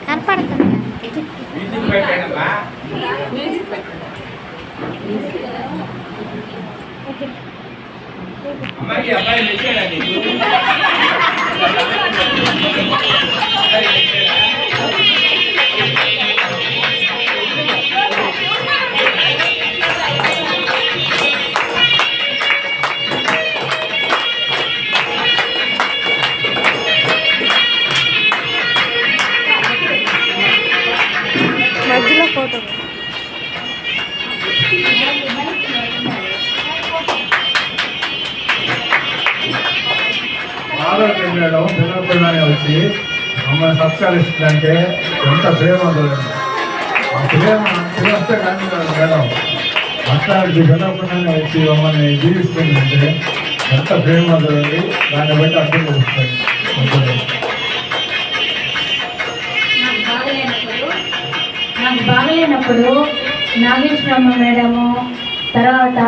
కనపడుతుంది అమ్మాయి అబ్బాయి మెచ్చాడా నీకు? మధ్యలో ఫోటో ఆరోగ్యం మేడం పిల్లపిల్లనే వచ్చి మమ్మల్ని సత్కరిస్తుందంటే ఎంత ప్రేమ చూడండి. ఆ ప్రేమ పిలిస్తే కానీ మేడం అట్లాంటి పిల్లపిల్లనే వచ్చి మమ్మల్ని జీవిస్తుందంటే ఎంత ప్రేమ చూడండి. దాన్ని బట్టి అర్థం చేస్తుంది. నాకు బాగలేనప్పుడు నాగేశ్వరమ్మ మేడము తర్వాత